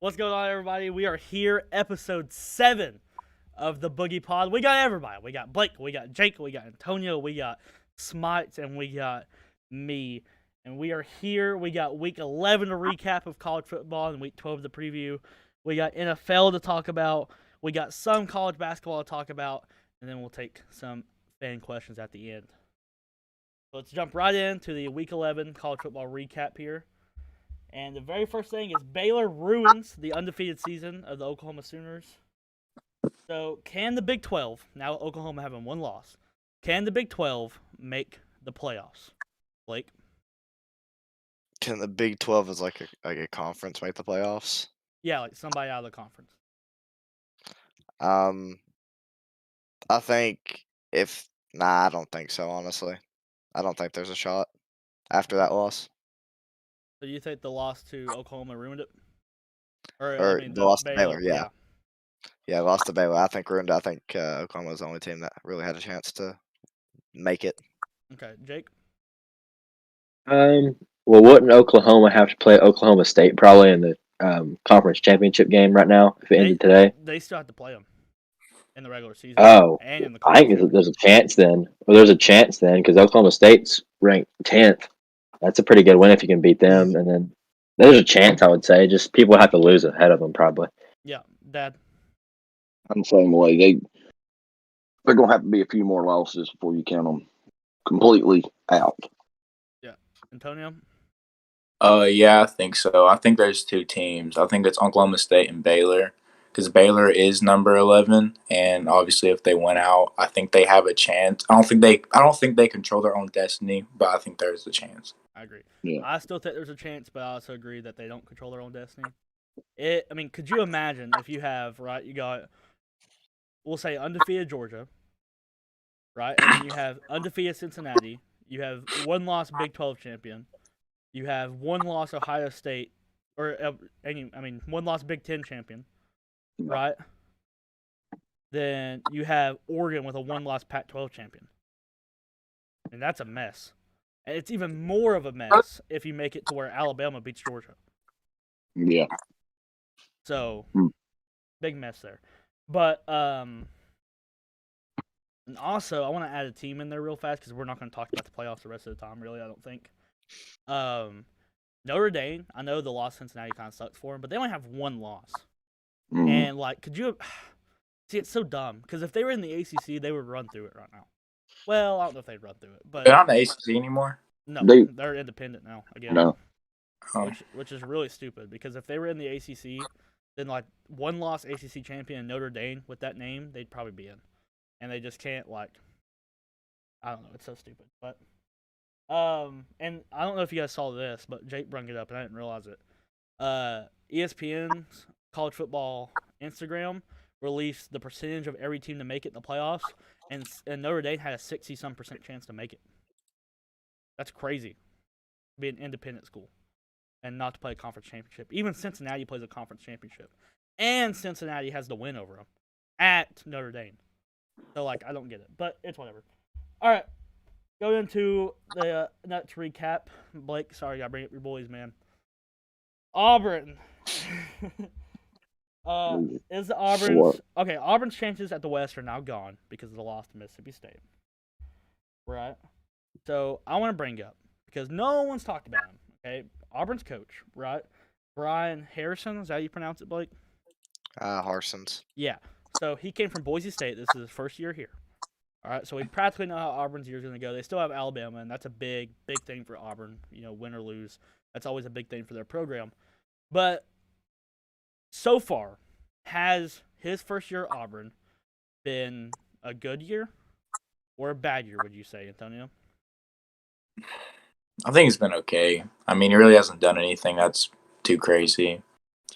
What's going on, everybody? We are here, episode 7 of the BoogiePod. We got everybody. We got Blake, we got Jake, we got Antonio, we got Smites, and we got me. And we are here. We got week 11 to recap of college football and week 12 to preview. We got NFL to talk about. We got some college basketball to talk about. And then we'll take some fan questions at the end. So let's jump right into the week 11 college football recap here. And the very first thing is Baylor ruins the undefeated season of the Oklahoma Sooners. So can the Big 12, now Oklahoma having one loss, can the Big 12 make the playoffs? Blake? Can the Big 12 as like a conference make the playoffs? Yeah, like somebody out of the conference. I think I don't think so, honestly. I don't think there's a shot after that loss. So you think the loss to Oklahoma ruined it? Or The loss to Baylor, yeah. yeah. Yeah, lost to Baylor. I think ruined. I think Oklahoma was the only team that really had a chance to make it. Okay, Jake? Well, wouldn't Oklahoma have to play Oklahoma State probably in the conference championship game right now if it ended today? They still have to play them in the regular season. Oh, and in the I think there's a chance then. Well, there's a chance then because Oklahoma State's ranked 10th. That's a pretty good win if you can beat them. And then there's a chance, I would say. Just people have to lose ahead of them probably. Yeah, Dad. I'm the same way. They're going to have to be a few more losses before you count them completely out. Yeah. Antonio? Yeah, I think so. I think there's two teams. I think it's Oklahoma State and Baylor because Baylor is number 11, and obviously if they win out, I think they have a chance. I don't think they control their own destiny, but I think there's a chance. I agree. Yeah. I still think there's a chance, but I also agree that they don't control their own destiny. Could you imagine if you have, right, you got, we'll say undefeated Georgia, right, and then you have undefeated Cincinnati, you have one loss Big 12 champion, you have one loss Ohio State, one loss Big 10 champion, right? Then you have Oregon with a one loss Pac 12 champion. And that's a mess. And it's even more of a mess if you make it to where Alabama beats Georgia. Yeah. So, big mess there. But, and also, I want to add a team in there real fast because we're not going to talk about the playoffs the rest of the time, really, I don't think. Notre Dame, I know the loss to Cincinnati kind of sucks for them, but they only have one loss. And, could you see, it's so dumb because if they were in the ACC, they would run through it right now. Well, I don't know if they'd run through it, but they're not in the ACC anymore. No, they're independent now again. No. Which is really stupid because if they were in the ACC, then one loss ACC champion Notre Dame with that name, they'd probably be in, and they just can't I don't know, it's so stupid. But and I don't know if you guys saw this, but Jake brought it up and I didn't realize it. ESPN's college football Instagram released the percentage of every team to make it in the playoffs, and Notre Dame had a 60-some% chance to make it. That's crazy. Be an independent school and not to play a conference championship. Even Cincinnati plays a conference championship, and Cincinnati has the win over them at Notre Dame. So I don't get it, but it's whatever. All right, go into the nuts recap. Blake, sorry, I bring up your boys, man. Auburn. Is Auburn's chances at the West are now gone because of the loss to Mississippi State. Right? So I want to bring up, because no one's talked about him, okay? Auburn's coach, right? Brian Harrison, is that how you pronounce it, Blake? Harsons. Yeah. So he came from Boise State. This is his first year here. All right, so we practically know how Auburn's year is going to go. They still have Alabama, and that's a big, big thing for Auburn. Win or lose. That's always a big thing for their program. But so far, has his first year at Auburn been a good year or a bad year, would you say, Antonio? I think it's been okay. He really hasn't done anything that's too crazy.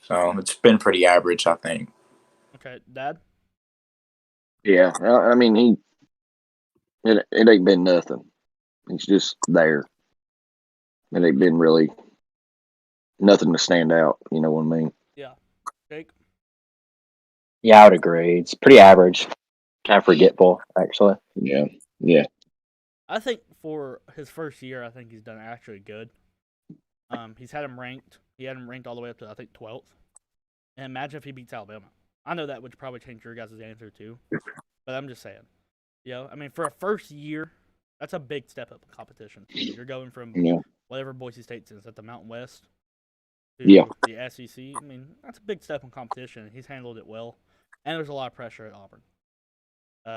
So it's been pretty average, I think. Okay, Dad? Yeah. It ain't been nothing. He's just there. It ain't been really nothing to stand out. You know what I mean? Yeah. Jake? Yeah, I would agree. It's pretty average. Kind of forgetful, actually. Yeah. Yeah. I think for his first year, I think he's done actually good. He's had him ranked. He had him ranked all the way up to, I think, 12th. And imagine if he beats Alabama. I know that would probably change your guys' answer too, but I'm just saying. I mean, for a first year, that's a big step up in competition. You're going from Yeah. whatever Boise State is at the Mountain West to Yeah. the SEC. I mean, that's a big step in competition. He's handled it well, and there's a lot of pressure at Auburn.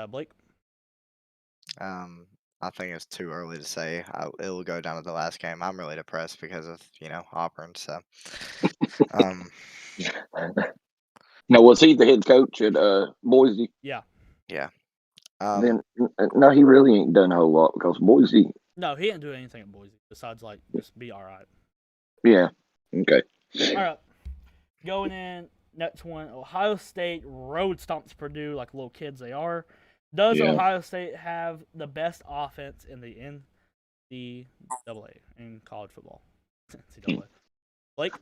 Blake? I think it's too early to say. It will go down to the last game. I'm really depressed because of Auburn. So, Now, was he the head coach at Boise? Yeah. yeah. Then no, he really ain't done a whole lot because Boise. No, he didn't do anything at Boise besides just be all right. Yeah. Okay. All right. Going in, next one, Ohio State road stomps Purdue like little kids they are. Does Yeah. Ohio State have the best offense in the NCAA in college football? NCAA. Blake?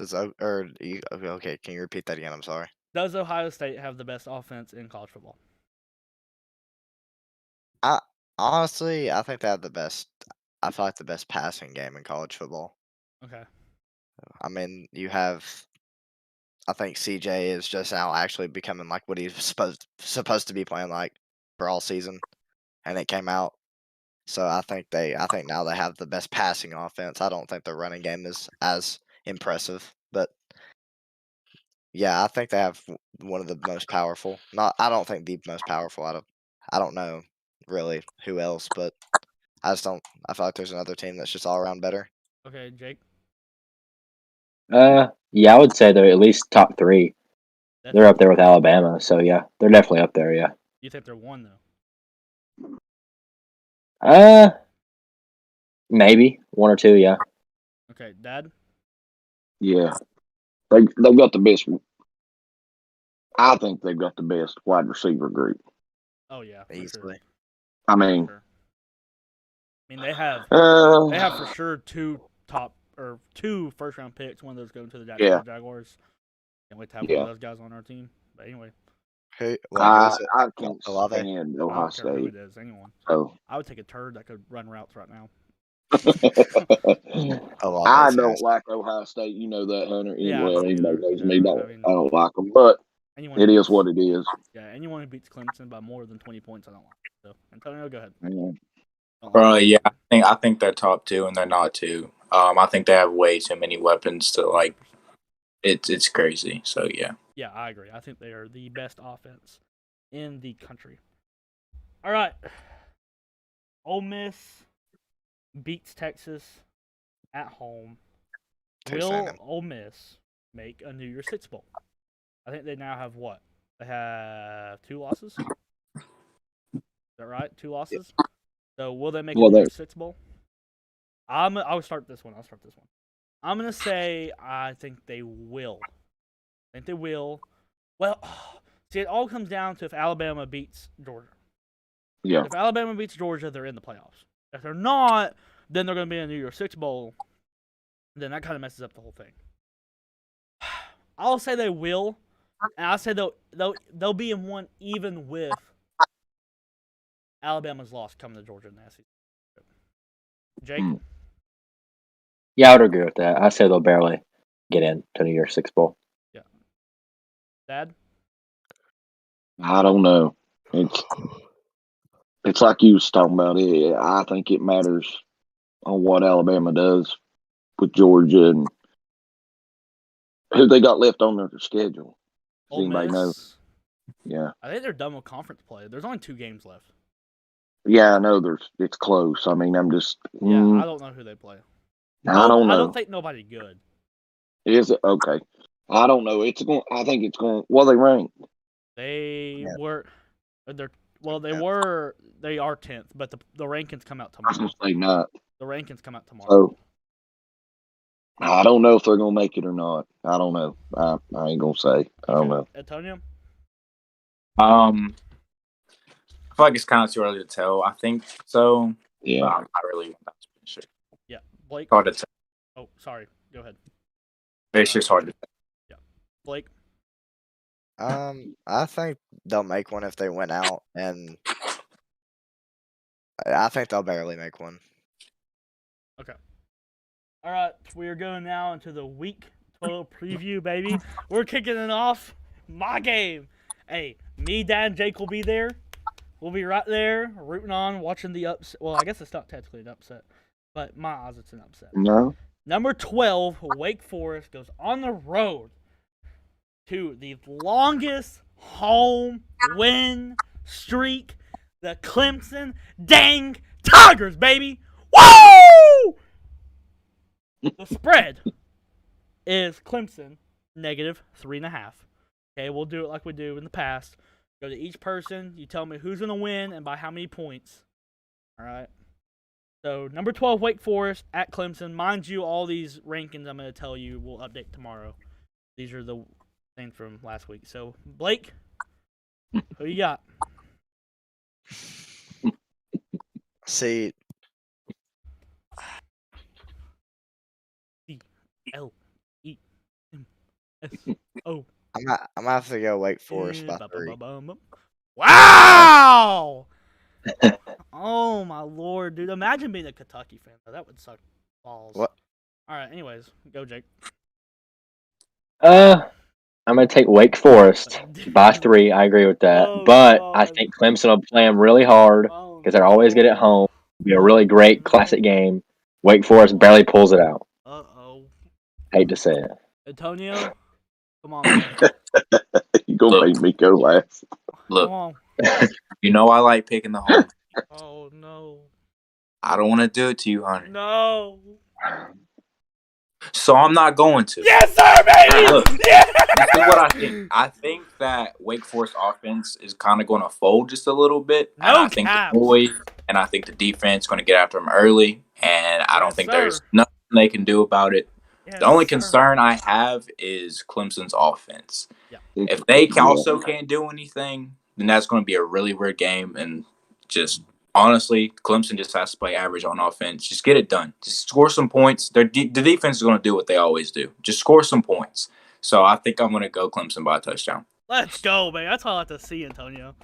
Okay, can you repeat that again? I'm sorry. Does Ohio State have the best offense in college football? Honestly, I think they have the best. I feel like the best passing game in college football. Okay. I mean, you have. I think CJ is just now actually becoming like what he's supposed to be playing like for all season, and it came out. So I think now they have the best passing offense. I don't think their running game is as impressive, but yeah, I think they have one of the most powerful. I don't think the most powerful. I don't know really who else, but I just don't. I feel like there's another team that's just all around better. Okay, Jake? Yeah, I would say they're at least top 3. That's They're up there with Alabama, so yeah, they're definitely up there. Yeah. You think they're one, though? Maybe 1 or 2. Yeah. Okay, Dad? Yeah. They've got the best. I think they've got the best wide receiver group. Oh, yeah, for Easily. sure. I mean, For sure. I mean, they have for sure 2 first-round picks. One of those going to the Jacksonville Jaguars. Can't wait to have one of those guys on our team. But anyway. Who is it? I can't Olave? stand I Ohio don't care who State. it is, anyone. So I would take a turd that could run routes right now. Olave I is don't nasty. like Ohio State. You know that, Hunter. Yeah, I Well, don't anybody either. knows Yeah, me. I mean, I don't like them, but anyone it who is beats- what it is. Yeah, anyone who beats Clemson by more than 20 points, I don't like. So, Antonio, go ahead. Yeah. Don't like Bro, it. yeah, I think they're top 2, and they're not 2. I think they have way too many weapons to like. 100%. It's crazy. So yeah. Yeah, I agree. I think they are the best offense in the country. All right. Ole Miss beats Texas at home. Texas Will A&M. Ole Miss make a New Year's Six Bowl? I think they now have what? They have 2 losses? Is that right? 2 losses? So will they make a New Year's Six Bowl? I'll start this one. I'm going to say I think they will. I think they will. Well, see, it all comes down to if Alabama beats Georgia. Yeah. If Alabama beats Georgia, they're in the playoffs. If they're not, then they're going to be in the New Year's Six Bowl. Then that kind of messes up the whole thing. I'll say they will, and I'll say they'll be in one even with Alabama's loss coming to Georgia in the SEC. Jake? Yeah, I would agree with that. I say they'll barely get in to New Year's Six Bowl. Yeah. Dad? I don't know. It's like you was talking about. I think it matters on what Alabama does with Georgia and who they got left on their schedule. Does Ole anybody know? Miss? Yeah. I think they're done with conference play. There's only 2 games left. Yeah, I know it's close. I mean, I'm just. Yeah, I don't know who they play. I don't know. I don't think nobody good. Is it okay? I don't know. I think it's going. Well, they rank. They were. They Yeah. They are 10th, but the rankings come out I was tomorrow. gonna say not. The rankings come out tomorrow. So I don't know if they're gonna make it or not. I don't know. I ain't gonna say. I don't know. Antonio? I feel like it's kind of too early to tell. I think so. Yeah. But I'm not really sure. Yeah. Blake? It's hard to tell. Oh, sorry. Go ahead. It's just hard to tell. Blake? I think they'll make one if they win out, and I think they'll barely make one. Okay. All right. We are going now into the Week football preview, baby. We're kicking it off. My game. Hey, me, Dad, and Jake will be there. We'll be right there, rooting on, watching the upset. Well, I guess it's not technically an upset, but my odds it's an upset. No. Number 12, Wake Forest goes on the road to the longest home win streak, the Clemson dang Tigers, baby. Woo! The spread is Clemson -3.5. Okay, we'll do it like we do in the past. Go to each person. You tell me who's going to win and by how many points. All right. So, number 12, Wake Forest at Clemson. Mind you, all these rankings I'm going to tell you will update tomorrow. These are the things from last week. So, Blake, who you got? See, C-L-E-M-S-O. I'm gonna have to go Wake Forest by 3. Wow! Oh, my Lord, dude. Imagine being a Kentucky fan. That would suck balls. What? All right, anyways, go, Jake. I'm gonna take Wake Forest by 3. I agree with that, Oh, but God. I think Clemson will play them really hard Oh, because they're always good at home. It'll be a really great classic game. Wake Forest barely pulls it out. Uh-oh. Hate to say it. Antonio, come on, man. You gonna make me go last? Look, Come on. you know I like picking the home. Oh, no. I don't want to do it to you, Hunter. No. So I'm not going to. Yes, sir, baby! Look, Yeah! This is what I think. I think that Wake Forest offense is kind of going to fold just a little bit. No and I think caps. the boys and I think the defense is going to get after them early, and I don't Yes, think sir. there's nothing they can do about it. Yes, The only sir. concern I have is Clemson's offense. Yeah. If they also can't do anything, then that's going to be a really weird game. And just honestly, Clemson just has to play average on offense. Just get it done. Just score some points. The defense is going to do what they always do. Just score some points. So I think I'm going to go Clemson by a touchdown. Let's go, man. That's all I like to see, Antonio.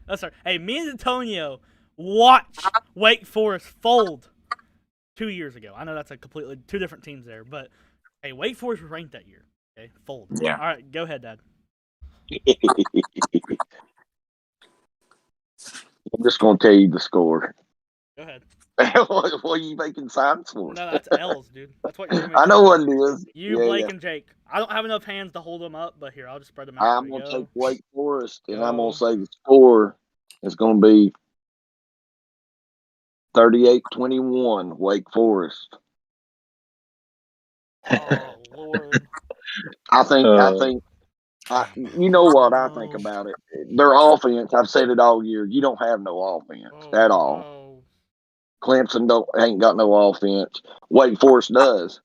That's right. Hey, me and Antonio watched Wake Forest fold 2 years ago. I know that's a completely two different teams there, but hey, Wake Forest was ranked that year. Okay, fold. Yeah. All right, go ahead, Dad. I'm just gonna tell you the score. Go ahead. What are you making signs for? No, that's L's, dude. That's what you're. I know what it is. You, Yeah, Blake, yeah. and Jake. I don't have enough hands to hold them up, but here, I'll just spread them out. I'm There we gonna go. take Wake Forest, and I'm Go. gonna say the score is gonna be 38-21. Wake Forest. Oh, Lord. I think. You know what I think No. about it. Their offense. I've said it all year. You don't have no offense at all. No. Clemson ain't got no offense. Wake Forest does,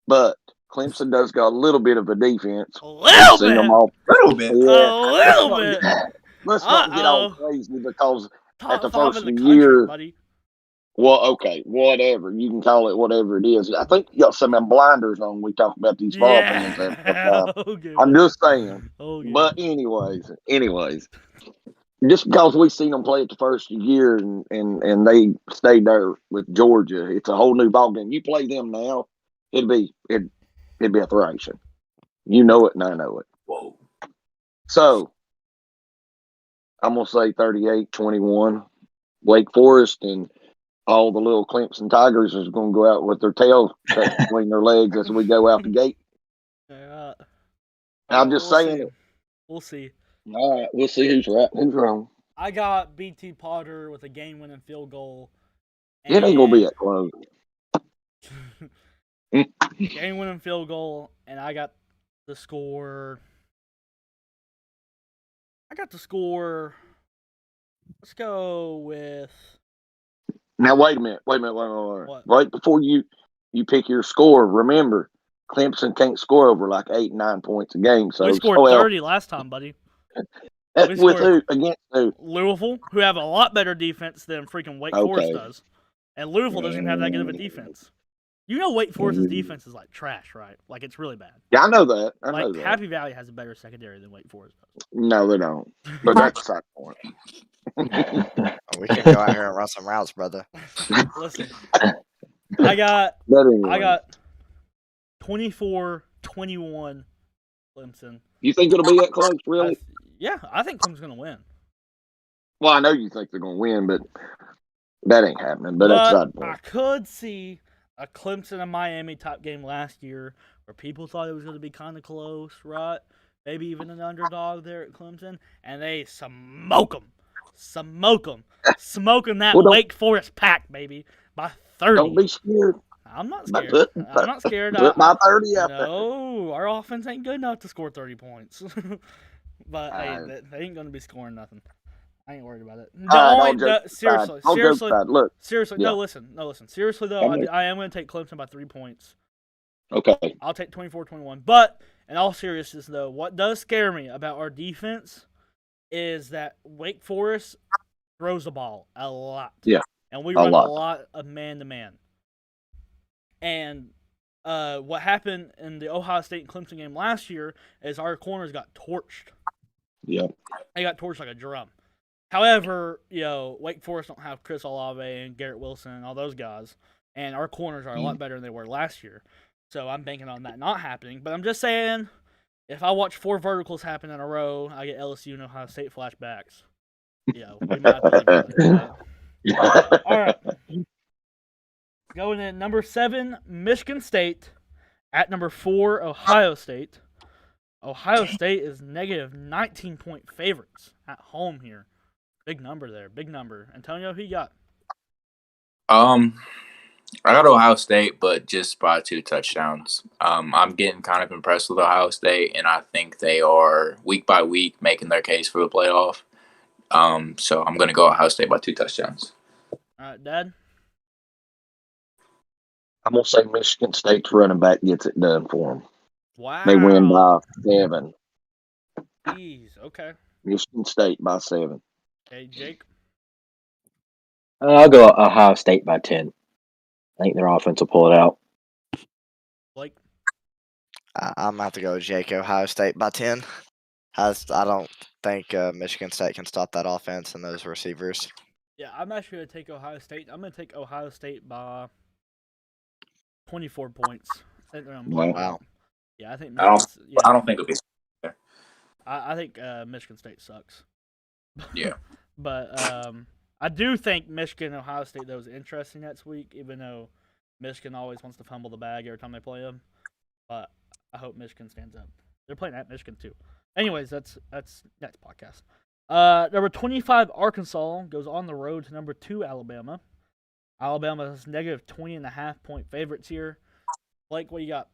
but Clemson does got a little bit of a defense. A little Seen them bit. all. A little bit. Yeah. A little bit. Let's not get all Uh-oh. crazy because Top at the 5 first in the of the country, year- buddy. well, okay, whatever you can call it, whatever it is. I think you got some blinders on. We talk about these fall fans. Yeah. Okay, I'm buddy. just saying. Okay. But anyways, just because we seen them play it the first year and they stayed there with Georgia, it's a whole new ballgame. You play them now, it'd be a thrashing. You know it, and I know it. Whoa. So I'm gonna say 38-21, Wake Forest, and all the little Clemson Tigers is gonna go out with their tail tucked between their legs as we go out the gate. Yeah. I'm just We'll saying see. it. We'll see. All right, we'll see who's right, who's wrong. I got BT Potter with a game-winning field goal. It ain't gonna be that close. Game-winning field goal, and I got the score. Let's go with. Now wait a minute. What? Right before you pick your score, remember Clemson can't score over like 8-9 points a game. So We scored 30 last time, buddy. we with scored- who against who? Louisville, who have a lot better defense than freaking Wake Forest does. And Louisville doesn't even have that good of a defense. You know Wake Forest's defense is like trash, right? Like, it's really bad. Yeah, I know that. I know Like, that. Happy Valley has a better secondary than Wake Forest does. No, they don't. But that's a side point. We can go out here and run some routes, brother. Listen, I got But anyway, 24-21 Clemson. You think it'll be that close, really? I think Clemson's going to win. Well, I know you think they're going to win, but that ain't happening. But that's side I point. could see a Clemson and Miami type game last year where people thought it was going to be kind of close, right? Maybe even an underdog there at Clemson, and they smoke them. Smoking that Well, Wake Forest pack, baby, by 30. Don't be scared. I'm not But scared. I'm not scared. Put my 30 out there. No, our offense ain't good enough to score 30 points. But hey, Uh, they ain't going to be scoring nothing. I ain't worried about it. Seriously. Look. Seriously, Yeah. no, listen. Seriously, though, I am going to take Clemson by 3 points. Okay. I'll take 24-21. But in all seriousness, though, what does scare me about our defense is that Wake Forest throws the ball a lot. Yeah, And we a run lot. a lot of man-to-man. And what happened in the Ohio State and Clemson game last year is our corners got torched. Yeah. They got torched like a drum. However, Wake Forest don't have Chris Olave and Garrett Wilson and all those guys, and our corners are a lot better than they were last year. So I'm banking on that not happening. But I'm just saying, if I watch 4 verticals happen in a row, I get LSU and Ohio State flashbacks. We might have to leave it there. Yeah. All right. Going in number 7, Michigan State. At number 4, Ohio State. Ohio State is negative 19-point favorites at home here. Big number there. Big number. Antonio, who you got? I got Ohio State, but just by 2 touchdowns. I'm getting kind of impressed with Ohio State, and I think they are week by week making their case for the playoff. So I'm going to go Ohio State by 2 touchdowns. All right, Dad? I'm going to say Michigan State's running back gets it done for them. Wow. They win by 7. Jeez. Okay. Michigan State by 7. Okay, Jake? I'll go Ohio State by 10. I think their offense will pull it out. Blake? I'm going to have to go with Jake. Ohio State by 10. I don't think Michigan State can stop that offense and those receivers. Yeah, I'm actually going to take Ohio State. I'm going to take Ohio State by 24 points. I think they're going to blow Wow. out. Yeah, I think I Michigan, don't think it'll be. I think Michigan State sucks. Yeah. But I do think Michigan and Ohio State, though, is interesting next week, even though Michigan always wants to fumble the bag every time they play them. But I hope Michigan stands up. They're playing at Michigan, too. Anyways, that's next podcast. Number 25, Arkansas, goes on the road to number 2, Alabama. Alabama is negative 20.5-point favorites here. Blake, what do you got?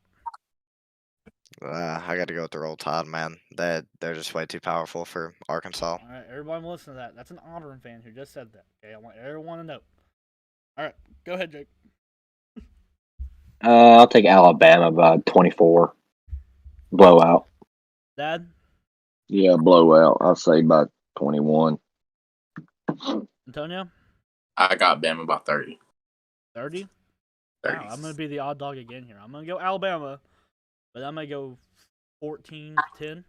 I got to go with the Roll Tide, man. They're just way too powerful for Arkansas. All right, everyone listen to that. That's an Auburn fan who just said that. Okay, I want everyone to know. All right, go ahead, Jake. I'll take Alabama by 24. Blowout. Dad? Yeah, blowout. I'll say by 21. Antonio? I got Bama by 30. 30? 30. Wow, I'm going to be the odd dog again here. I'm going to go Alabama, but I'm going to go 14-10.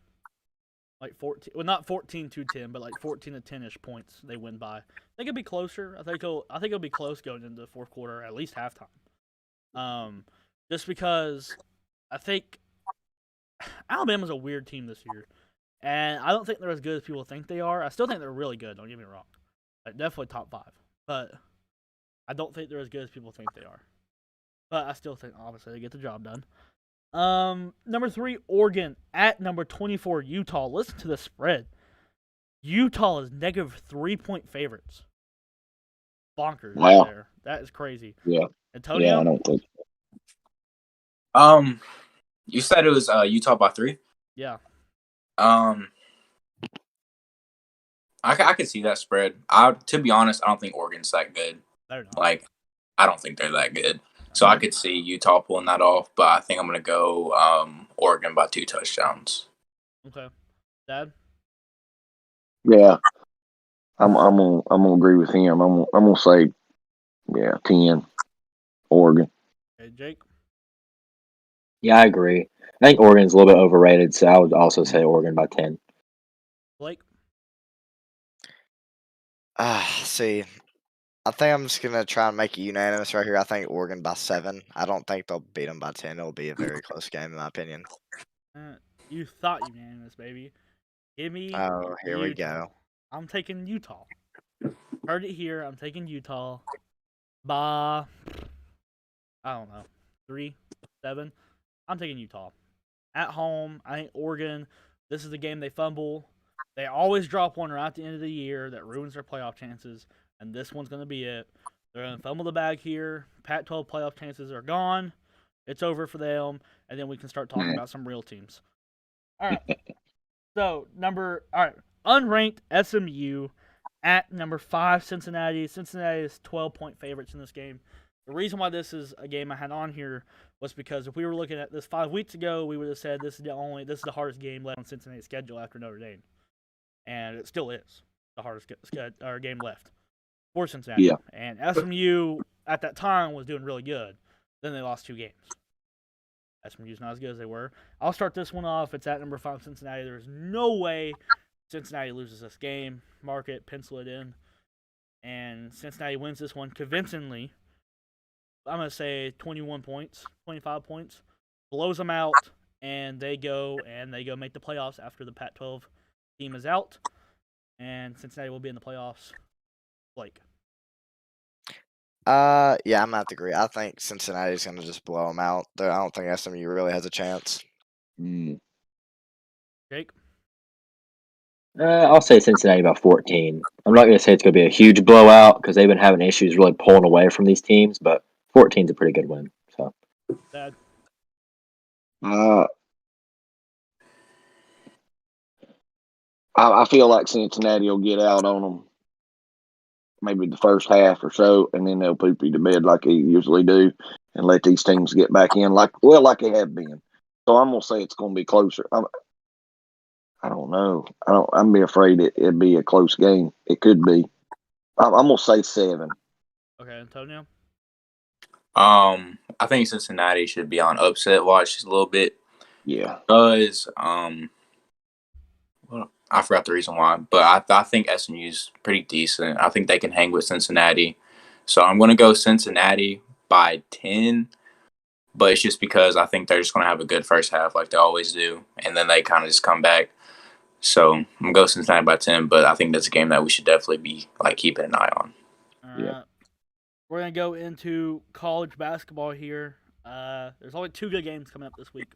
Like 14, well, not 14-10, but like 14 to 10-ish points they win by. I think it'll be closer. I think it'll be close going into the fourth quarter, at least halftime. Just because I think Alabama's a weird team this year, and I don't think they're as good as people think they are. I still think they're really good. Don't get me wrong, like, definitely top 5, but I don't think they're as good as people think they are. But I still think obviously they get the job done. Number 3, Oregon at number 24, Utah. Listen to the spread. Utah is negative 3-point favorites. Bonkers. Wow. There. That is crazy. Yeah. Antonio? Yeah, I don't think. You said it was Utah by 3. Yeah. I could see that spread. To be honest, I don't think Oregon's that good. They're not. Like, I don't think they're that good. So I could see Utah pulling that off, but I think I'm gonna go Oregon by 2 touchdowns. Okay. Dad? Yeah, I'm gonna agree with him. I'm gonna say, 10. Oregon. Okay, Jake? Yeah, I agree. I think Oregon's a little bit overrated, so I would also say Oregon by 10. Blake? See, I think I'm just gonna try and make it unanimous right here. I think Oregon by 7. I don't think they'll beat them by 10. It'll be a very close game in my opinion. You thought unanimous, baby. Give me Oh, here we Utah. go. I'm taking Utah. Heard it here. I'm taking Utah by, I don't know, 3, 7. I'm taking Utah. At home, I think Oregon, this is the game they fumble. They always drop one right at the end of the year that ruins their playoff chances, and this one's going to be it. They're going to fumble the bag here. Pac-12 playoff chances are gone. It's over for them, and then we can start talking about some real teams. All right. So, unranked SMU at number 5 Cincinnati. Cincinnati is 12-point favorites in this game. The reason why this is a game I had on here was because if we were looking at this 5 weeks ago, we would have said this is the hardest game left on Cincinnati's schedule after Notre Dame, and it still is the hardest game left for Cincinnati. Yeah. And SMU at that time was doing really good. Then they lost 2 games. SMU's not as good as they were. I'll start this one off. It's at number 5 Cincinnati. There's no way Cincinnati loses this game. Mark it, pencil it in, and Cincinnati wins this one convincingly. I'm going to say 21 points, 25 points, blows them out, and they go make the playoffs after the Pac-12 team is out, and Cincinnati will be in the playoffs. Blake. Yeah, I'm gonna have to agree. I think Cincinnati's gonna just blow them out. I don't think SMU really has a chance. Jake? I'll say Cincinnati by 14. I'm not going to say it's going to be a huge blowout because they've been having issues really pulling away from these teams, but 14 is a pretty good win. So, Dad? I feel like Cincinnati will get out on them maybe the first half or so, and then they'll poop you to bed like they usually do and let these teams get back in like they have been. So I'm going to say it's going to be closer. I don't know. I'm be afraid it'd be a close game. It could be. I'm going to say 7. Okay, Antonio? I think Cincinnati should be on upset watch just a little bit. Yeah. Because well, I forgot the reason why, but I think SMU's pretty decent. I think they can hang with Cincinnati. So I'm going to go Cincinnati by 10, but it's just because I think they're just going to have a good first half like they always do, and then they kind of just come back. So I'm going to go Cincinnati by 10, but I think that's a game that we should definitely be keeping an eye on. All right. We're going to go into college basketball here. There's only 2 good games coming up this week.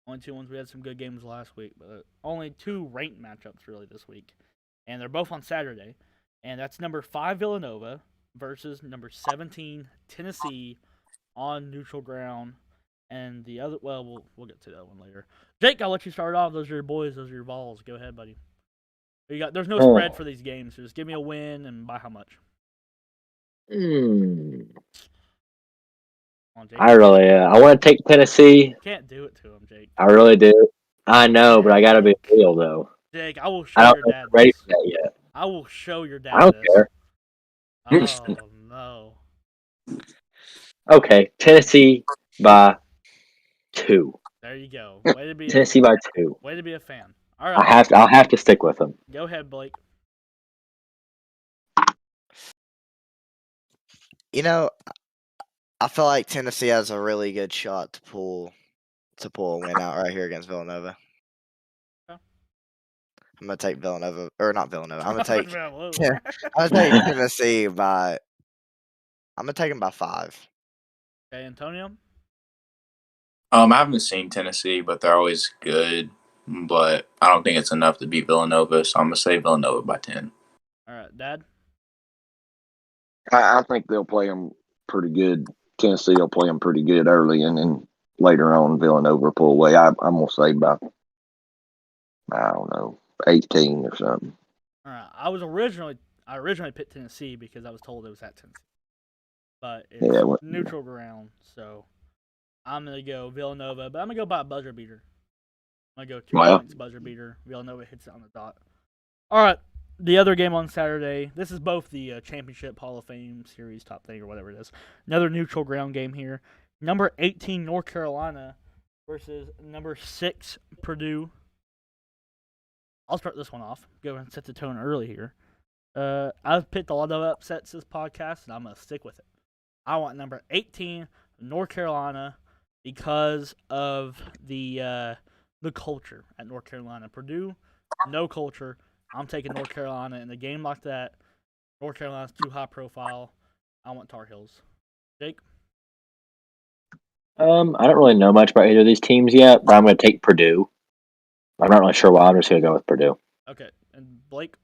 Only 2 ones. We had some good games last week, but only 2 ranked matchups really this week. And they're both on Saturday. And that's number 5 Villanova versus number 17 Tennessee on neutral ground. And the other, we'll get to that one later. Jake, I'll let you start off. Those are your boys. Those are your balls. Go ahead, buddy. There's no spread for these games. So just give me a win and by how much. I want to take Tennessee. You can't do it to him, Jake. I really do. I know, but I got to be real, though. Jake, I will show your dad ready this. for that yet. I will show your dad I don't care. Oh, no. Okay, Tennessee by 2. There you go. Way to be Tennessee by 2. Way to be a fan. All right. I'll have to stick with them. Go ahead, Blake. I feel like Tennessee has a really good shot to pull a win out right here against Villanova. Okay. I'm gonna take Villanova, or not Villanova. I'm gonna take I'm I'm gonna take Tennessee by. I'm gonna take them by 5. Okay, Antonio. I haven't seen Tennessee, but they're always good. But I don't think it's enough to beat Villanova, so I'm gonna say Villanova by 10. All right, Dad. I think they'll play them pretty good. Tennessee will play them pretty good early, and then later on Villanova pull away. I'm gonna say about, I don't know, 18 or something. All right. I originally picked Tennessee because I was told it was at Tennessee, but it's neutral ground, so I'm gonna go Villanova. But I'm gonna go by a buzzer beater. I'm gonna go 2 points buzzer beater. Villanova hits it on the dot. All right. The other game on Saturday, this is both the Championship Hall of Fame Series top thing or whatever it is. Another neutral ground game here. Number 18 North Carolina versus number 6 Purdue. I'll start this one off. Go ahead and set the tone early here. I've picked a lot of upsets this podcast, and I'm gonna stick with it. I want number 18, North Carolina, because of the culture at North Carolina. Purdue, no culture. I'm taking North Carolina in a game like that. North Carolina's too high profile. I want Tar Heels. Jake? I don't really know much about either of these teams yet, but I'm going to take Purdue. I'm not really sure why. I'm just going to go with Purdue. Okay. And Blake?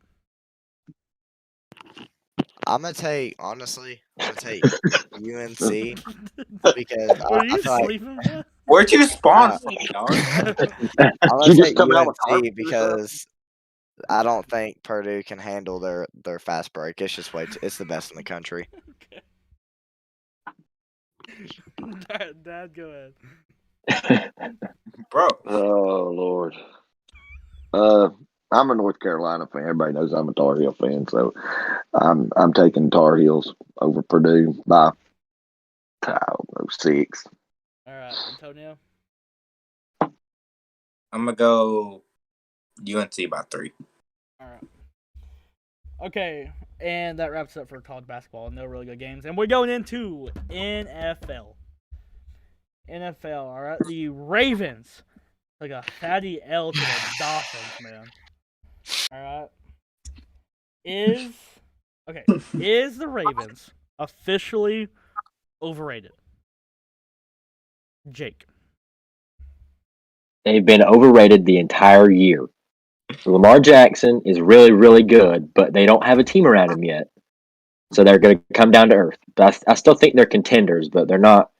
I'm gonna take UNC because Were I you feel like sleeping, bro? Where'd you spawn from, dog? I'm Did gonna you just take come out with UNC carpet or because I don't think Purdue can handle their fast break. It's just it's the best in the country. Okay. Dad, go ahead. Bro. Oh Lord. I'm a North Carolina fan. Everybody knows I'm a Tar Heel fan, so I'm taking Tar Heels over Purdue by I don't know 6. All right, Antonio? I'm going to go UNC by 3. All right. Okay, and that wraps up for college basketball. No really good games. And we're going into NFL. NFL, all right? The Ravens took a fatty L to the Dolphins, man. All right? Is the Ravens officially overrated? Jake? They've been overrated the entire year. Lamar Jackson is really, really good, but they don't have a team around him yet. So they're going to come down to earth. But I still think they're contenders, but they're not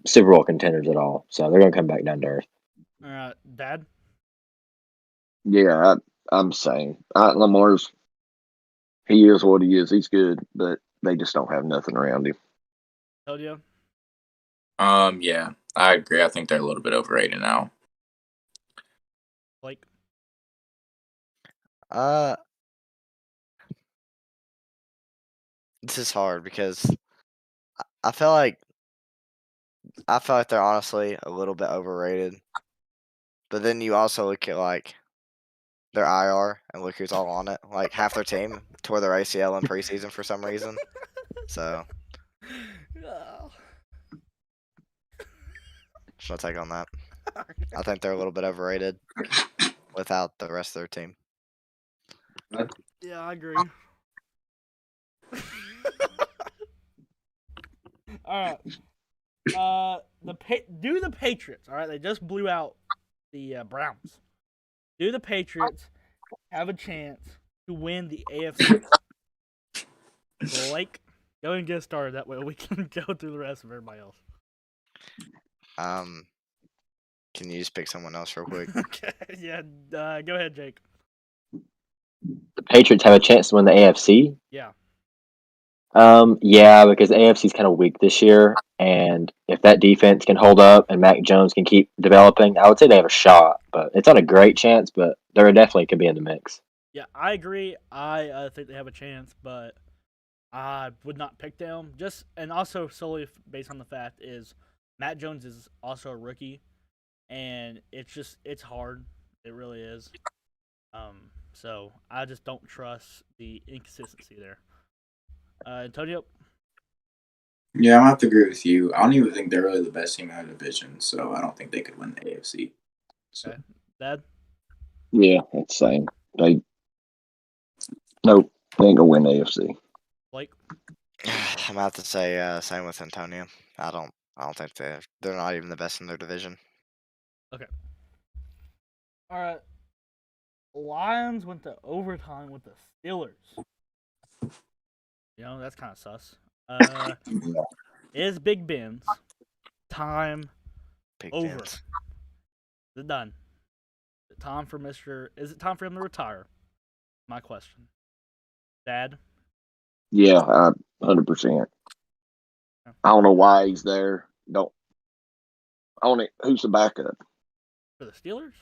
Super Bowl contenders at all. So they're going to come back down to earth. All right, Dad? Yeah, I'm saying Lamar's. He is what he is. He's good, but they just don't have nothing around him. Antonio? Yeah, I agree. I think they're a little bit overrated now. Blake? This is hard because I feel like they're honestly a little bit overrated. But then you also look at like their IR and look who's all on it. Like half their team tore their ACL in preseason for some reason. So Oh. just my take on that. I think they're a little bit overrated without the rest of their team. Yeah, I agree. All right. Do the Patriots, all right? They just blew out the Browns. Do the Patriots have a chance to win the AFC? Blake, go and get started. That way we can go through the rest of everybody else. Can you just pick someone else real quick? Okay, yeah. Go ahead, Jake. The Patriots have a chance to win the AFC? Yeah. Yeah, because the AFC is kind of weak this year, and if that defense can hold up and Mac Jones can keep developing, I would say they have a shot. But it's not a great chance, but they definitely could be in the mix. Yeah, I agree. I think they have a chance, but I would not pick them. And also solely based on the fact is Matt Jones is also a rookie, and it's hard. It really is. So I just don't trust the inconsistency there. Antonio? Yeah, I'm gonna have to agree with you. I don't even think they're really the best team in the division, so I don't think they could win the AFC. So. Okay. Dad? Yeah, that's the same. Nope, they ain't gonna win the AFC. Blake? I'm about to say same with Antonio. I don't think they're not even the best in their division. Okay. All right. Lions went to overtime with the Steelers. That's kind of sus. Is Big Ben's time Big over? fans. Is it done? Is it time for Is it time for him to retire? My question. Dad? Yeah, 100%. I don't know why he's there. Who's the backup? For the Steelers?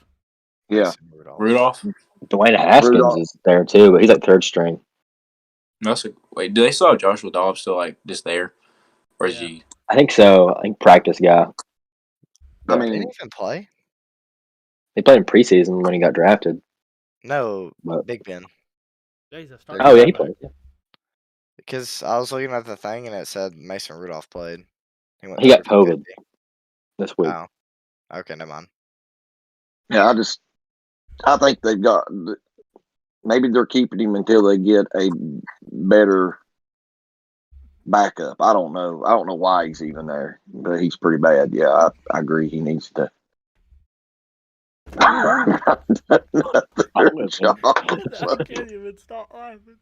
Yeah, Rudolph? Dwayne Haskins Rudolph. is there too, but he's like third string. Wait, do they still have Joshua Dobbs still just there? Or is he? I think so. I think practice guy. I Did he mean, even play? He played in preseason when he got drafted. No, But Big Ben. Yeah, he's a They're starting Oh, yeah, he quarterback. played. Because I was looking at the thing and it said Mason Rudolph played. He went He got 30 for COVID 50. this week. Oh, okay, never mind. Yeah, I think they've got. Maybe they're keeping him until they get a better backup. I don't know. I don't know why he's even there, but he's pretty bad. Yeah, I agree. He needs to. I can't even stop laughing.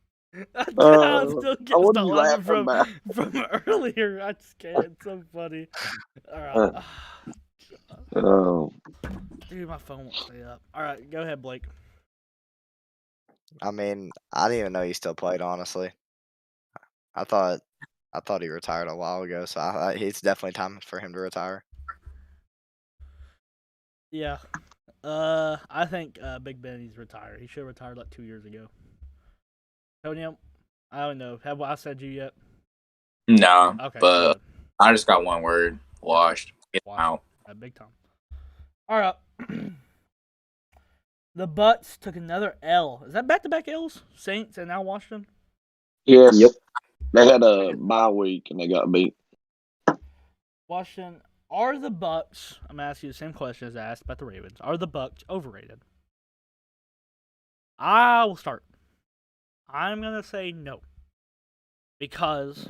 I still What can't are stop you laughing laughing from earlier. I just can't. It's so funny. All right. about? Oh, Dude, my phone won't stay up. All right, go ahead, Blake. I mean, I didn't even know he still played. Honestly, I thought he retired a while ago. So it's definitely time for him to retire. Yeah. I think Big Ben needs to retire. He should have retired like 2 years ago. Antonio, I don't know. Have I said you yet? No, Okay. but Good. I just got one word: washed. Get Washed. out. Big time. All right. The Bucks took another L. Is that back-to-back L's? Saints and now Washington? yes. Yep. They had a bye week and they got beat. Washington, are the Bucks, I'm going to ask you the same question as I asked about the Ravens. Are the Bucks overrated? I will start. I'm going to say no. Because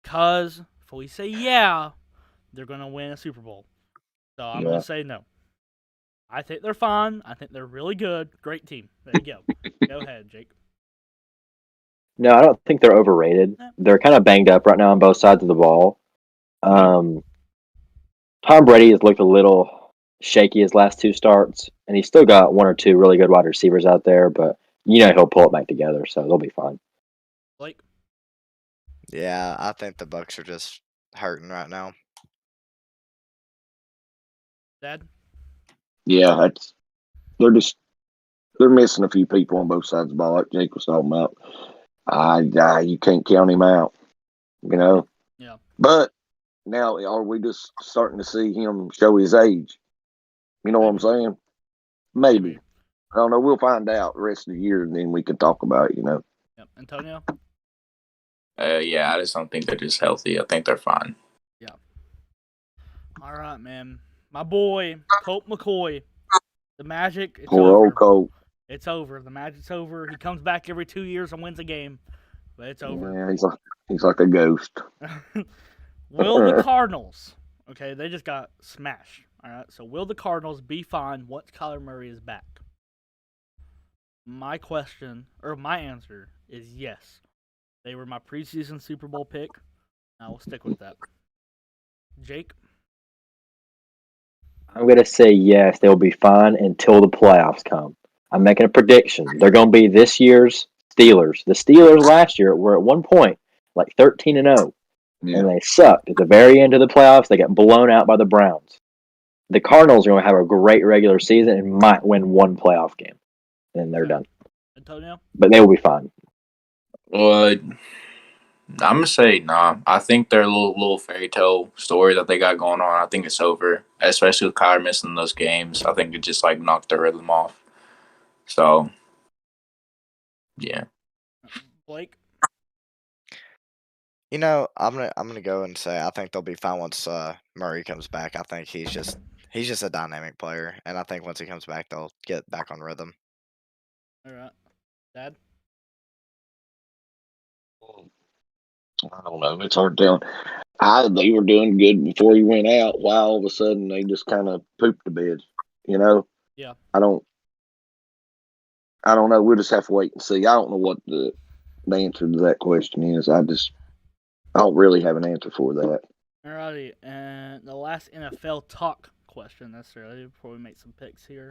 if we say yeah, they're going to win a Super Bowl. So I'm going Yeah. to say no. I think they're fine. I think they're really good. Great team. There you go. Go ahead, Jake. No, I don't think they're overrated. Yeah. They're kind of banged up right now on both sides of the ball. Tom Brady has looked a little shaky his last two starts, and he's still got one or two really good wide receivers out there, but he'll pull it back together, so they'll be fine. Blake? Yeah, I think the Bucks are just hurting right now. Dad? Yeah, they're missing a few people on both sides of the ball, like Jake was talking about. You can't count him out, Yeah. But now, are we just starting to see him show his age? You know what I'm saying? Maybe. I don't know. We'll find out the rest of the year, and then we can talk about it. Yep. Antonio? Yeah, I just don't think they're just healthy. I think they're fine. Yeah. All right, man. My boy, Colt McCoy. The Magic, it's Poor over. old Colt. It's over. The Magic's over. He comes back every 2 years and wins a game, but it's over. Yeah, he's like a ghost. Will the Cardinals? Okay, they just got smashed. All right, so will the Cardinals be fine once Kyler Murray is back? My answer is yes. They were my preseason Super Bowl pick. I will stick with that. Jake? I'm going to say yes, they'll be fine until the playoffs come. I'm making a prediction. They're going to be this year's Steelers. The Steelers last year were at one point like 13-0, and they sucked. At the very end of the playoffs, they got blown out by the Browns. The Cardinals are going to have a great regular season and might win one playoff game, and they're done. Antonio? But they will be fine. Well, I'm gonna say nah. I think their little fairy tale story that they got going on, I think it's over. Especially with Kyler missing those games, I think it just knocked their rhythm off. So, yeah. Blake? I'm gonna go and say I think they'll be fine once Murray comes back. I think he's just a dynamic player, and I think once he comes back, they'll get back on rhythm. All right. Dad? I don't know. It's hard to tell. They were doing good before he went out. Why all of a sudden they just kind of pooped the bed? Yeah. I don't know. We'll just have to wait and see. I don't know what the answer to that question is. I don't really have an answer for that. Alrighty, and the last NFL talk question necessarily before we make some picks here.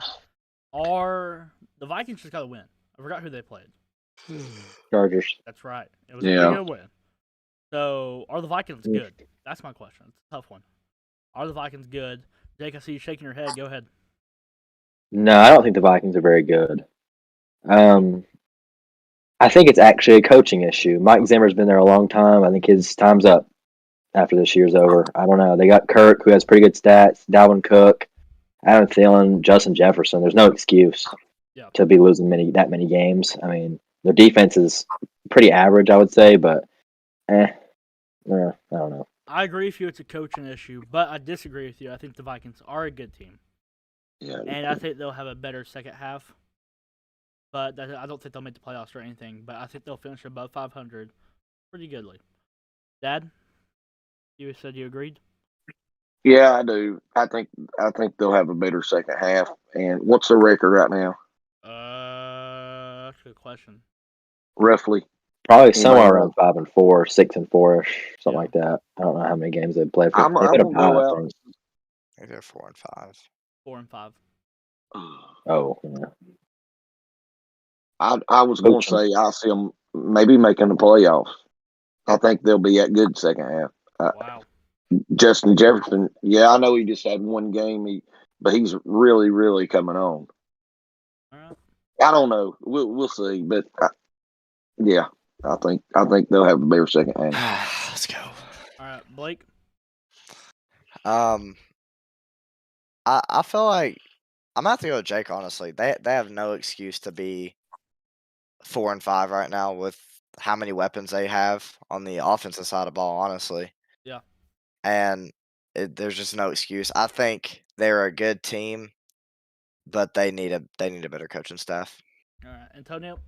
Are the Vikings just got to win? I forgot who they played. Chargers. That's right. It was a pretty good win. So, are the Vikings good? That's my question. It's a tough one. Are the Vikings good? Jake, I see you shaking your head. Go ahead. No, I don't think the Vikings are very good. I think it's actually a coaching issue. Mike Zimmer's been there a long time. I think his time's up after this year's over. I don't know. They got Kirk, who has pretty good stats, Dalvin Cook, Adam Thielen, Justin Jefferson. There's no excuse to be losing that many games. I mean, Their defense is pretty average, I would say, but I don't know. I agree with you. It's a coaching issue, but I disagree with you. I think the Vikings are a good team, Yeah. and I think they'll have a better second half. But I don't think they'll make the playoffs or anything. But I think they'll finish above 500 pretty goodly. Dad, you said you agreed? Yeah, I do. I think they'll have a better second half. And what's the record right now, That's a good question. roughly? Probably Anybody somewhere know? around 5-4, 6-4ish, something Yeah. like that. I don't know how many games they've played. I'm They've gonna been go about, I out. think. I think they're 4-5. 4-5. Oh, yeah. I was going to Coaching. say I see them maybe making the playoffs. I think they'll be at good second half. Wow. Justin Jefferson, yeah, I know he just had one game, but he's really, really coming on. All right. I don't know. We'll see, but yeah, I think they'll have a better second half. Let's go. All right, Blake. I feel like I'm gonna have to go with Jake. Honestly, they have no excuse to be 4-5 right now with how many weapons they have on the offensive side of the ball. Honestly, Yeah. and there's just no excuse. I think they're a good team, but they need a better coaching staff. All right, Antonio.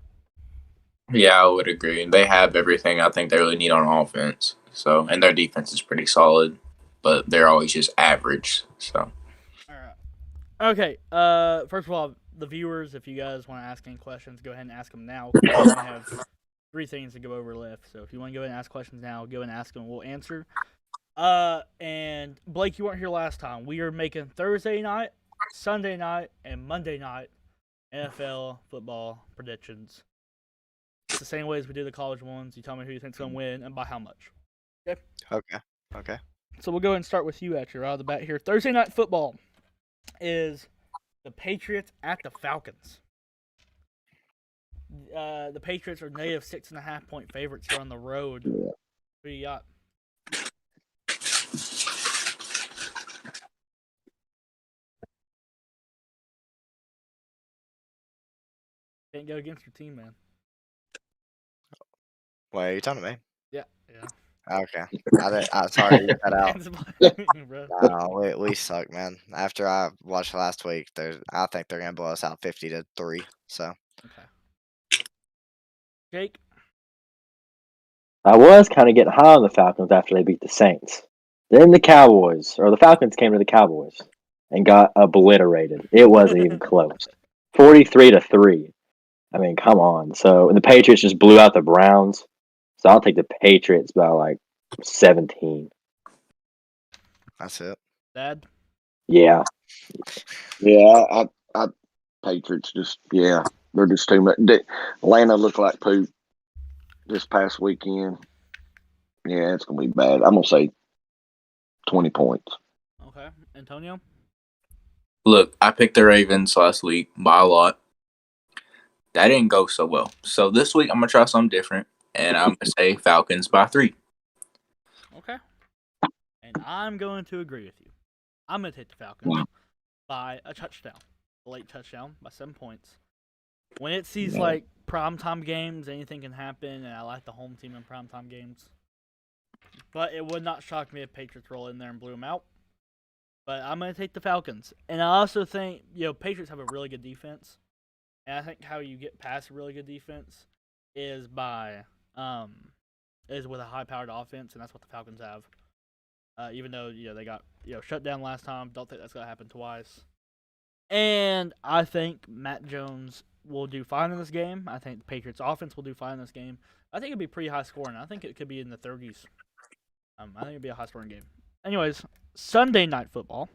Yeah, I would agree. They have everything I think they really need on offense. So, and their defense is pretty solid, but they're always just average. So, All right. Okay. First of all, the viewers, if you guys want to ask any questions, go ahead and ask them now. We only have 3 things to go over left. So if you want to go ahead and ask questions now, go and ask them. We'll answer. And Blake, you weren't here last time. We are making Thursday night, Sunday night, and Monday night NFL football predictions. It's the same way as we do the college ones. You tell me who you think's gonna win and by how much. Okay. Okay. So we'll go ahead and start with you, actually, right out of the bat here. Thursday night football is the Patriots at the Falcons. The Patriots are negative 6.5-point favorites here on the road. Who do you got? Can't go against your team, man. Wait, are you talking to me? Yeah. Okay. I'm sorry you cut out. Bro. No, we suck, man. After I watched last week, I think they're gonna blow us out 50-3. So Okay. Jake? I was kind of getting high on the Falcons after they beat the Saints. Then the Falcons came to the Cowboys and got obliterated. It wasn't even close. 43-3. I mean, come on. So, and the Patriots just blew out the Browns. So I'll take the Patriots by like 17. that's it. Dad? Yeah. Yeah, I Patriots they're just too much. Atlanta looked like poop this past weekend. Yeah, it's gonna be bad. I'm gonna say 20 points. Okay. Antonio? look, I picked the Ravens last week by a lot. That didn't go so well. So this week I'm gonna try something different, and I'm gonna say Falcons by 3. Okay. And I'm going to agree with you. I'm going to take the Falcons by a touchdown. A late touchdown by 7 points. When it sees like primetime games, anything can happen, and I like the home team in primetime games. But it would not shock me if Patriots roll in there and blew them out. But I'm going to take the Falcons. And I also think, Patriots have a really good defense. And I think how you get past a really good defense is by is with a high-powered offense, and that's what the Falcons have. Even though they got shut down last time, don't think that's gonna happen twice. And I think Matt Jones will do fine in this game. I think the Patriots' offense will do fine in this game. I think it'll be pretty high scoring. I think it could be in the 30s. I think it'll be a high scoring game. Anyways, Sunday night football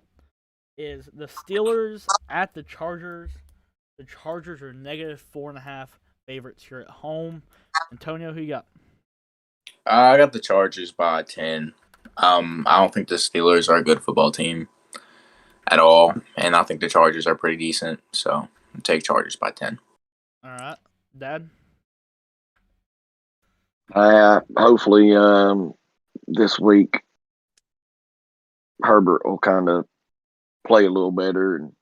is the Steelers at the Chargers. The Chargers are negative 4.5 favorites here at home. Antonio, who you got? I got the Chargers by 10. I don't think the Steelers are a good football team at all, and I think the Chargers are pretty decent. So I'll take Chargers by 10. All right, Dad. Hopefully, this week Herbert will kind of play a little better, and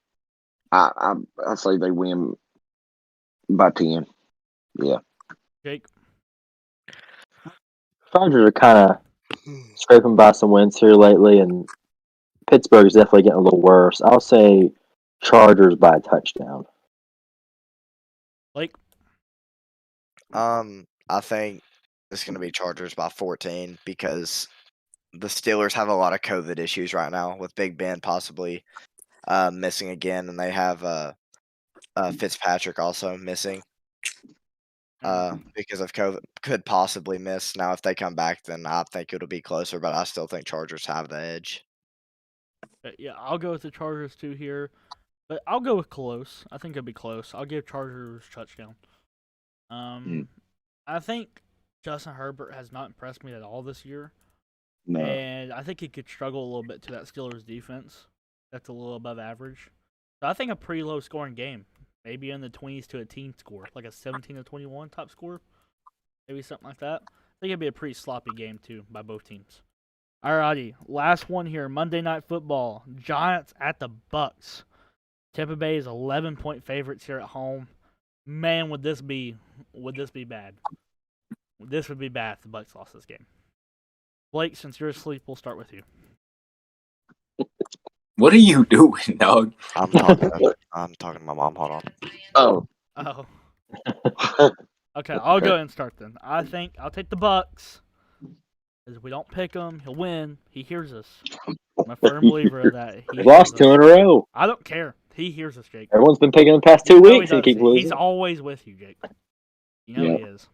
I say they win by 10. Yeah. Jake. Chargers are kind of scraping by some wins here lately, and Pittsburgh's definitely getting a little worse. I'll say Chargers by a touchdown. Blake. I think it's going to be Chargers by 14 because the Steelers have a lot of COVID issues right now with Big Ben possibly missing again, and they have Fitzpatrick also missing because of COVID. Could possibly miss. Now, if they come back, then I think it'll be closer, but I still think Chargers have the edge. Yeah, I'll go with the Chargers too here, but I'll go with close. I think it'll be close. I'll give Chargers touchdown. I think Justin Herbert has not impressed me at all this year, No. and I think he could struggle a little bit to that Steelers defense. That's a little above average. So I think a pretty low scoring game, maybe in the 20s to a teen score, like a 17-21 top score, maybe something like that. I think it'd be a pretty sloppy game too by both teams. Alrighty, last one here. Monday Night Football. Giants at the Bucks. Tampa Bay is 11-point favorites here at home. Man, would this be bad? This would be bad if the Bucks lost this game. Blake, since you're asleep, we'll start with you. What are you doing, dog? I'm talking to my mom. Hold on. Oh. Oh. Okay, I'll go ahead and start then. I think I'll take the Bucks. Because if we don't pick him, he'll win. He hears us. I'm a firm believer of that. He Lost hears 2 us. in a row. I don't care. He hears us, Jake. Everyone's been picking the past 2 You know weeks he and keep does. losing. He's always with you, Jake. You know Yeah. he is.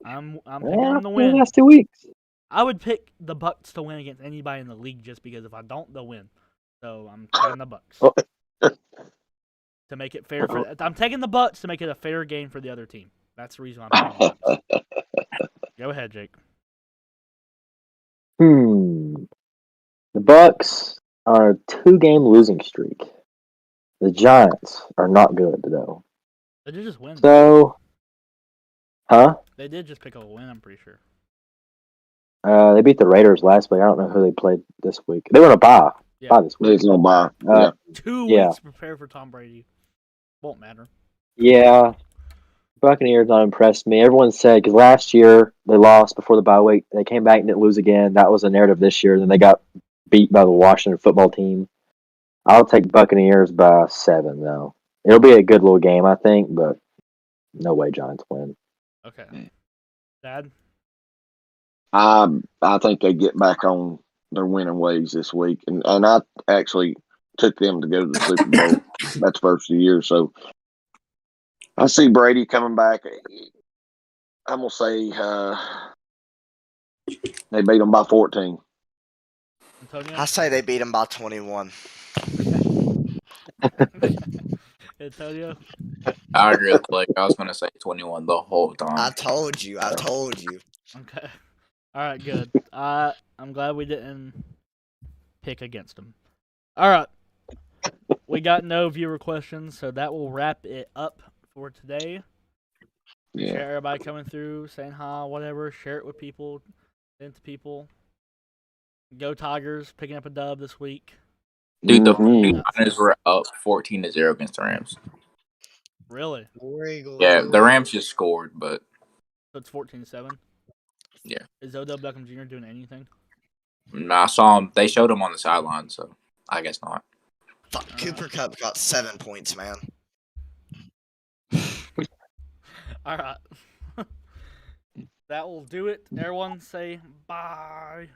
I'm picking Yeah, him to the win. last 2 weeks. I would pick the Bucks to win against anybody in the league just because if I don't, they'll win. So I'm taking the Bucks Oh. to make it fair. I'm taking the Bucks to make it a fair game for the other team. That's the reason I'm picking the Bucks. Go ahead, Jake. The Bucks are a 2-game losing streak. The Giants are not good though. They did just win. So, They did just pick up a win. I'm pretty sure. they beat the Raiders last week. I don't know who they played this week. They were on a bye. Yeah. Bye this week. There's no buy. Yeah. 2 Yeah. weeks to prepare for Tom Brady. Won't matter. Yeah. Buccaneers not impressed me. Everyone said because last year they lost before the bye week. They came back and didn't lose again. That was the narrative this year. Then they got beat by the Washington football team. I'll take Buccaneers by 7 though. It'll be a good little game, I think, but no way Giants win. Okay. Dad? I think they get back on their winning ways this week, and I actually took them to go to the Super Bowl. That's first of the year, so I see Brady coming back. I'm gonna say they beat them by 14. Antonio? I say they beat him by 21. Antonio? I agree with Blake. I was going to say 21 the whole time. I told you. Okay. All right, good. I'm glad we didn't pick against them. All right. We got no viewer questions, so that will wrap it up for today. Yeah. Share everybody coming through, saying hi, whatever. Share it with people, send it to people. Go Tigers, picking up a dub this week. Dude, the Mhm. Niners were up 14-0 against the Rams. Really? Yeah, the Rams just scored, but So it's 14-7? Yeah. Is Odell Beckham Jr. doing anything? I saw him. They showed him on the sideline, so I guess not. Fuck, Cooper Kupp got 7 points, man. All right. That will do it. Everyone say bye.